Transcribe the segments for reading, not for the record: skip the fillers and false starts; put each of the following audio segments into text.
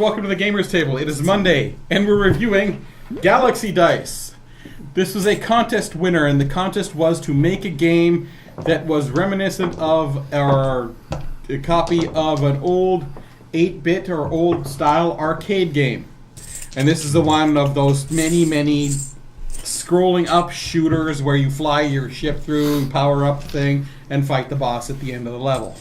welcome to the Gamers Table. It is Monday, and we're reviewing Galaxy Dice. This was a contest winner, and the contest was to make a game that was reminiscent of a copy of an old 8-bit or old-style arcade game. And this is the one of those many scrolling up shooters where you fly your ship through, power up the thing, and fight the boss at the end of the level.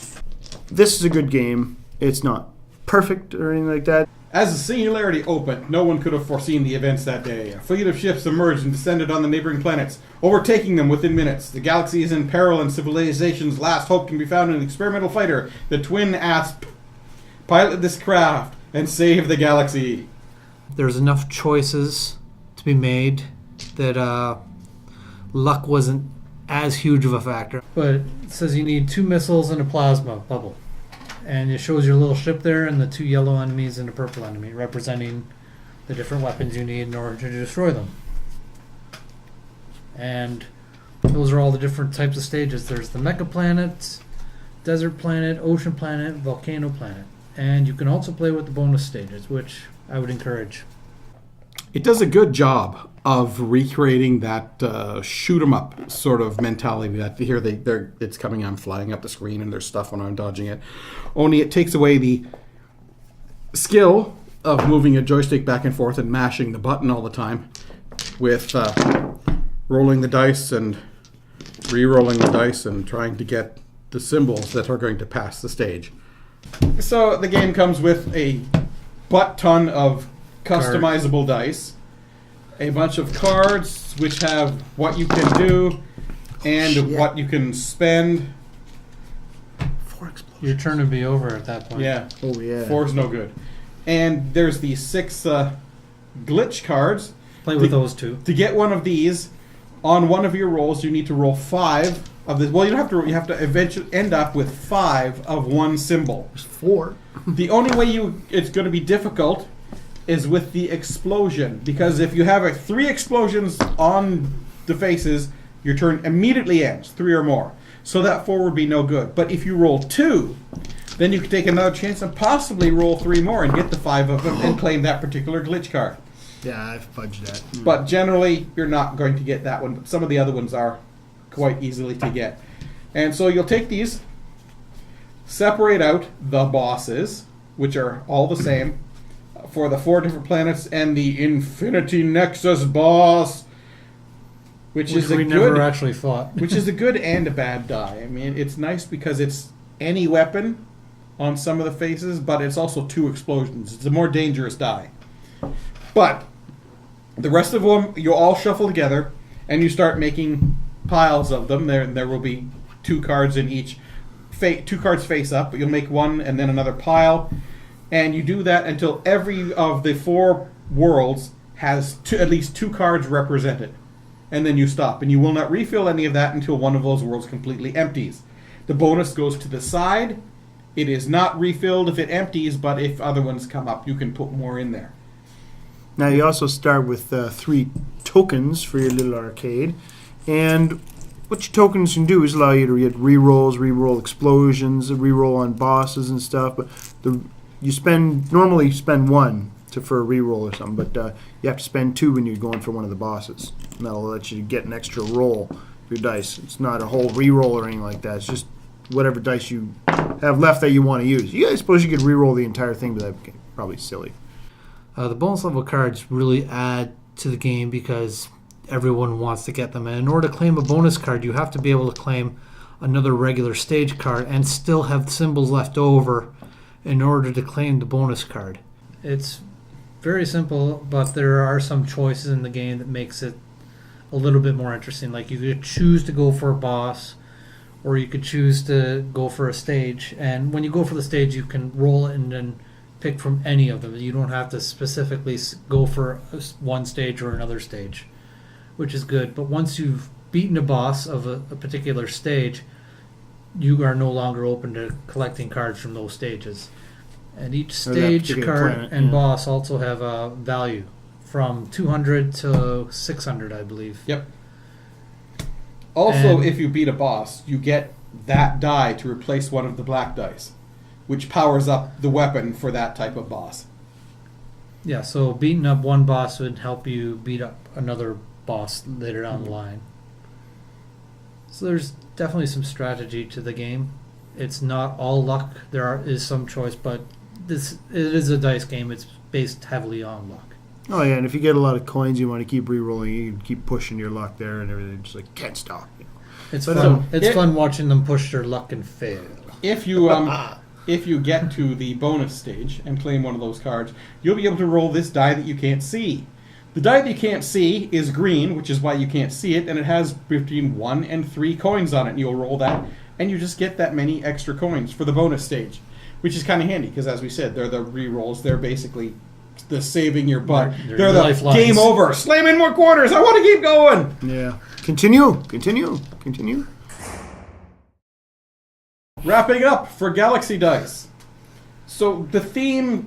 This is a good game. It's not perfect or anything like that. As the singularity opened, no one could have foreseen the events that day. A fleet of ships emerged and descended on the neighboring planets, overtaking them within minutes. The galaxy is in peril, and civilization's last hope can be found in an experimental fighter. The twin Asp pilot this craft and save the galaxy. There's enough choices to be made that luck wasn't as huge of a factor. But it says you need 2 missiles and a plasma bubble. And it shows your little ship there and the 2 yellow enemies and a purple enemy, representing the different weapons you need in order to destroy them. And those are all the different types of stages. There's the Mecha Planet, Desert Planet, Ocean Planet, Volcano Planet. And you can also play with the bonus stages, which I would encourage. It does a good job of recreating that shoot 'em up sort of mentality that here it's coming, I'm flying up the screen and there's stuff when I'm dodging it. Only it takes away the skill of moving a joystick back and forth and mashing the button all the time with rolling the dice and re-rolling the dice and trying to get the symbols that are going to pass the stage. So the game comes with a butt-ton of customizable dice, a bunch of cards which have what you can do and what you can spend. 4 explosions. Your turn would be over at that point. Yeah. Oh, yeah. 4's no good. And there's the 6 glitch cards. Play with those 2. To get one of these, on one of your rolls, you need to roll 5 of this. Well, you have to eventually end up with 5 of one symbol. There's 4. The only way it's going to be difficult is with the explosion, because if you have 3 explosions on the faces, your turn immediately ends, 3 or more. So that 4 would be no good. But if you roll 2, then you can take another chance and possibly roll 3 more and get the 5 of them and claim that particular glitch card. Yeah, I've fudged that. But generally, you're not going to get that one. But some of the other ones are quite easily to get. And so you'll take these, separate out the bosses, which are all the same, for the 4 different planets, and the Infinity Nexus boss, which is we never actually fought. which is a good and a bad die. I mean, it's nice because it's any weapon on some of the faces, but it's also 2 explosions. It's a more dangerous die. But the rest of them, you all shuffle together, and you start making piles of them. There will be 2 cards in each. 2 cards face up, but you'll make one and then another pile. And you do that until every of the 4 worlds has at least 2 cards represented. And then you stop. And you will not refill any of that until one of those worlds completely empties. The bonus goes to the side. It is not refilled if it empties, but if other ones come up, you can put more in there. Now, you also start with 3 tokens for your little arcade. And what your tokens can do is allow you to get re-rolls, re-roll explosions, re-roll on bosses and stuff. But you normally spend 1 for a re-roll or something, but you have to spend 2 when you're going for one of the bosses. And that'll let you get an extra roll for your dice. It's not a whole re-roll or anything like that. It's just whatever dice you have left that you want to use. I suppose you could re-roll the entire thing, but that'd be probably silly. The bonus level cards really add to the game because everyone wants to get them. And in order to claim a bonus card, you have to be able to claim another regular stage card and still have symbols left over in order to claim the bonus card. It's very simple, but there are some choices in the game that makes it a little bit more interesting. Like you could choose to go for a boss, or you could choose to go for a stage. And when you go for the stage, you can roll it and then pick from any of them. You don't have to specifically go for one stage or another stage, which is good. But once you've beaten a boss of a particular stage, you are no longer open to collecting cards from those stages. And each stage card and boss also have a value from 200 to 600, I believe. Yep. Also, if you beat a boss, you get that die to replace one of the black dice, which powers up the weapon for that type of boss. Yeah, so beating up one boss would help you beat up another boss later down the line. So there's definitely some strategy to the game. It's not all luck. Is some choice, but it is a dice game. It's based heavily on luck. Oh yeah, and if you get a lot of coins, you want to keep re-rolling. You can keep pushing your luck there and everything. Just like can't stop. It's But, fun. It's it- fun watching them push their luck and fail. If you if you get to the bonus stage and claim one of those cards, you'll be able to roll this die that you can't see. The die that you can't see is green, which is why you can't see it, and it has between 1 and 3 coins on it. And you'll roll that, and you just get that many extra coins for the bonus stage, which is kind of handy because, as we said, they're the re-rolls. They're basically the saving your butt. They're They're the lifelines. game over. Slam in more quarters. I want to keep going. Yeah. Continue. Wrapping up for Galaxy Dice. So the theme,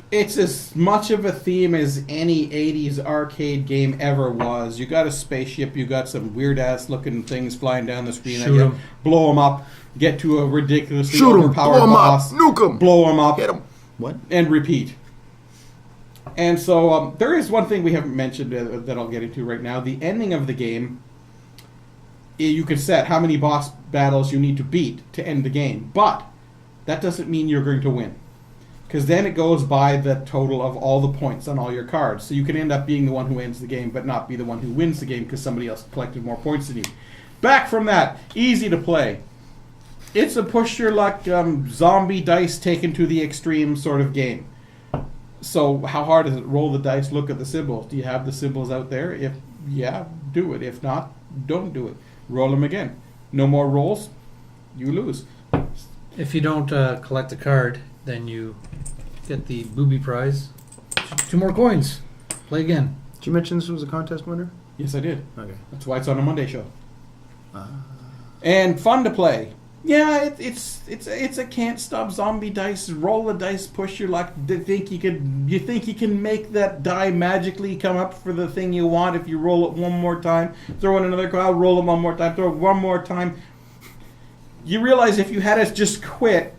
it's as much of a theme as any 80s arcade game ever was. You got a spaceship, you got some weird ass looking things flying down the screen at Shoot you. 'em. Blow them up, get to a ridiculously Shoot 'em, overpowered blow 'em up, boss, nuke 'em, blow them up, hit 'em. What? and repeat. And so there is one thing we haven't mentioned that I'll get into right now. The ending of the game, you can set how many boss battles you need to beat to end the game, but that doesn't mean you're going to win, because then it goes by the total of all the points on all your cards. So you can end up being the one who ends the game, but not be the one who wins the game because somebody else collected more points than you. Back from that, easy to play. It's a push your luck, zombie dice taken to the extreme sort of game. So how hard is it? Roll the dice, look at the symbols. Do you have the symbols out there? If yeah, do it. If not, don't do it. Roll them again. No more rolls, you lose. If you don't collect a card, then you get the booby prize. 2 more coins. Play again. Did you mention this was a contest winner? Yes, I did. Okay. That's why it's on a Monday show. And fun to play. Yeah, it's a can't stop zombie dice. Roll the dice, push your luck. You think you can make that die magically come up for the thing you want if you roll it one more time. Throw in another card, roll it one more time, throw it one more time. You realize if you had us just quit,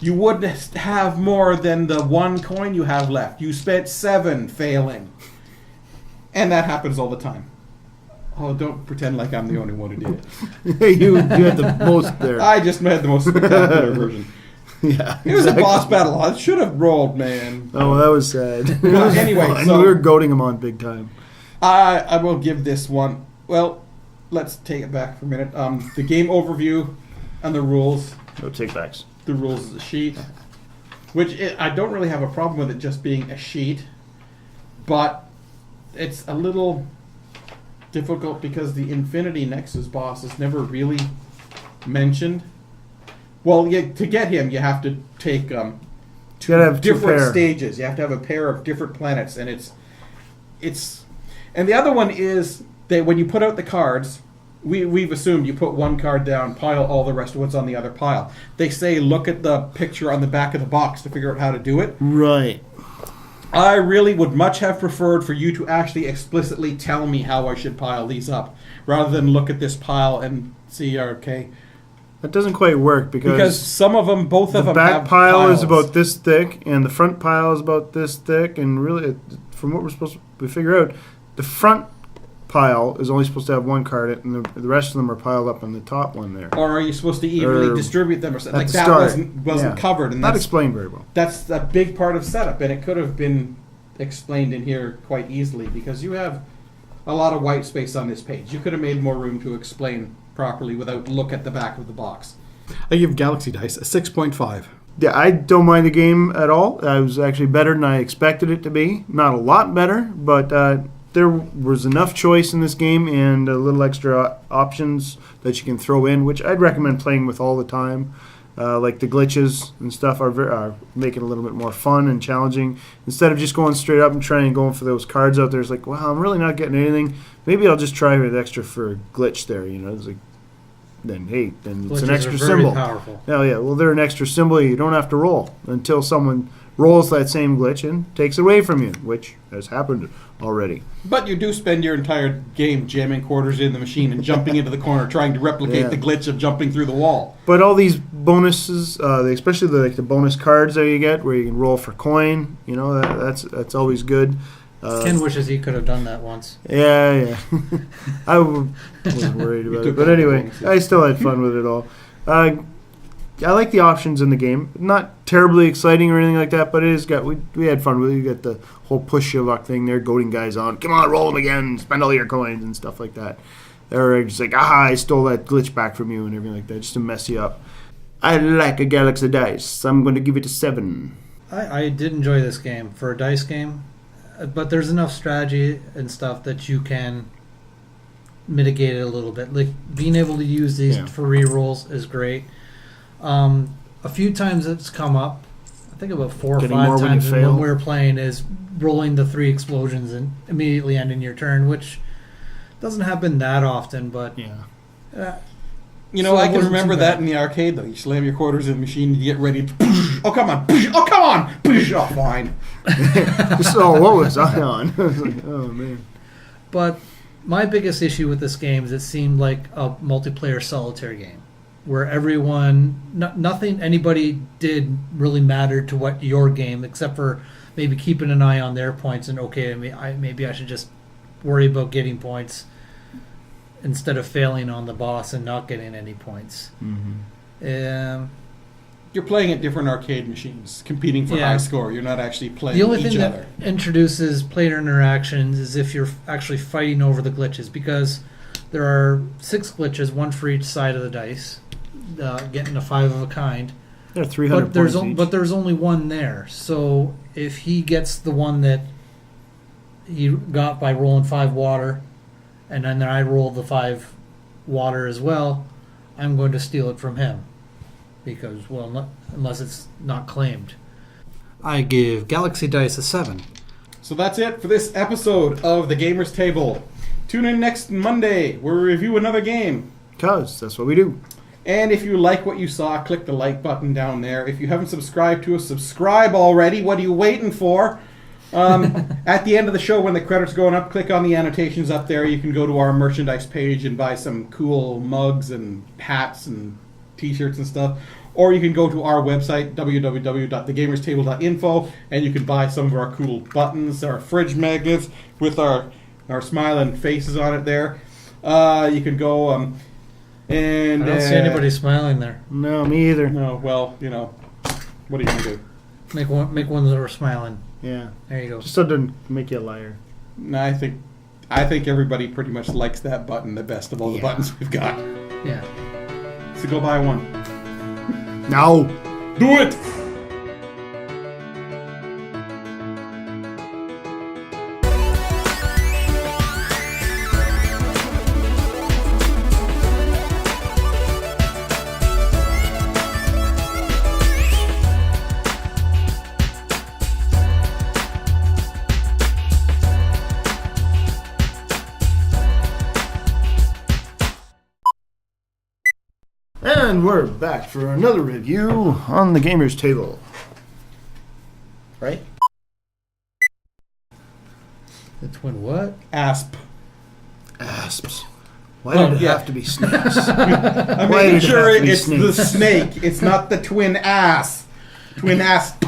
you wouldn't have more than the 1 coin you have left. You spent 7 failing. And that happens all the time. Oh, don't pretend like I'm the only one who did it. you had the most there. I just made the most spectacular version. Yeah. It was a boss battle. I should have rolled, man. Oh, that was sad. Well, anyway, Fun. so- we were goading him on big time. I will give this one. Well, let's take it back for a minute. The game overview and the rules. No take backs. The rules is a sheet, which I don't really have a problem with it just being a sheet, but it's a little difficult because the Infinity Nexus boss is never really mentioned. Well, to get him, you have to take You gotta have two different pair. stages. You have to have a pair of different planets, and it's and the other one is that when you put out the cards, we've assumed you put one card down, pile all the rest of what's on the other pile. They say look at the picture on the back of the box to figure out how to do it. Right. I really would much have preferred for you to actually explicitly tell me how I should pile these up, rather than look at this pile and see, okay. That doesn't quite work Because some of them, both of the them back have pile piles. is about this thick, and the front pile is about this thick, and really, from what we're supposed to figure out, the front pile is only supposed to have 1 card, and the rest of them are piled up on the top one there. Or are you supposed to evenly Or distribute them or something? at Like the that start. wasn't Yeah. covered, and Not that's explained very well. that's a big part of setup, and it could have been explained in here quite easily because you have a lot of white space on this page. You could have made more room to explain properly without look at the back of the box. I give Galaxy Dice a 6.5. Yeah, I don't mind the game at all. It was actually better than I expected it to be. Not a lot better, but there was enough choice in this game and a little extra options that you can throw in, which I'd recommend playing with all the time. Like the glitches and stuff are make it a little bit more fun and challenging. Instead of just going straight up and trying and going for those cards out there, it's like, wow, I'm really not getting anything. Maybe I'll just try with extra for a glitch there. It's like, then it's Glitches an extra are very symbol. powerful. Oh yeah, well they're an extra symbol. You don't have to roll until someone rolls that same glitch and takes it away from you, which has happened already. But you do spend your entire game jamming quarters in the machine and jumping into the corner, trying to replicate Yeah. the glitch of jumping through the wall. But all these bonuses, especially the bonus cards that you get, where you can roll for coin, that's always good. Ken wishes he could have done that once. Yeah. Wasn't worried about it, took but all the anyway, bonuses. I still had fun with it all. I like the options in the game. Not terribly exciting or anything like that, but it is we had fun with it. You got the whole push your luck thing there, goading guys on. Come on, roll them again, spend all your coins and stuff like that. Or just like, I stole that glitch back from you and everything like that, just to mess you up. I like a Galaxy Dice. I'm going to give it a 7. I did enjoy this game for a dice game, but there's enough strategy and stuff that you can mitigate it a little bit. Like being able to use these Yeah. for re-rolls is great. A few times it's come up, I think about 4 or Getting 5 more when you times fail. when we were playing, is rolling the 3 explosions and immediately ending your turn, which doesn't happen that often, but Yeah. uh, You know, So it I can wasn't remember too that bad. in the arcade, though. You slam your quarters in the machine, you get ready to... Oh, come on! Oh, come on! Oh, fine. So what was I on? I was like, oh man. But my biggest issue with this game is it seemed like a multiplayer solitaire game where everyone, nothing anybody did really mattered to what your game, except for maybe keeping an eye on their points and okay, maybe I should just worry about getting points instead of failing on the boss and not getting any points. You're playing at different arcade machines, competing for Yeah. high score. You're not actually playing The only each thing other. that introduces player interactions is if you're actually fighting over the glitches, because there are 6 glitches, one for each side of the dice, getting a 5 of a kind. They're 300 But there's points each. but there's only one there. So if he gets the one that he got by rolling 5 water, and then I roll the 5 water as well, I'm going to steal it from him, because unless it's not claimed. I give Galaxy Dice a 7. So that's it for this episode of The Gamers Table. Tune in next Monday where we review another game. Because that's what we do. And if you like what you saw, click the like button down there. If you haven't subscribed to us, subscribe already. What are you waiting for? At the end of the show, when the credits are going up, click on the annotations up there. You can go to our merchandise page and buy some cool mugs and hats and t-shirts and stuff. Or you can go to our website, www.thegamerstable.info, and you can buy some of our cool buttons, our fridge magnets with our smiling faces on it there. You can go and... I don't see anybody smiling there. No, me either. No, well, what are you going to do? Make one that are smiling. Yeah. There you go. Just so it doesn't make you a liar. No, I think everybody pretty much likes that button the best of all the Yeah. buttons we've got. Yeah. So go buy one. No. Do it! And we're back for another review on the Gamers Table. Right? It's when what? Asp. Asps. Why Oh, did it yeah. have to be snakes? I'm Why making did it sure have to be it's the snakes? snake. It's not the twin ass. Twin asp.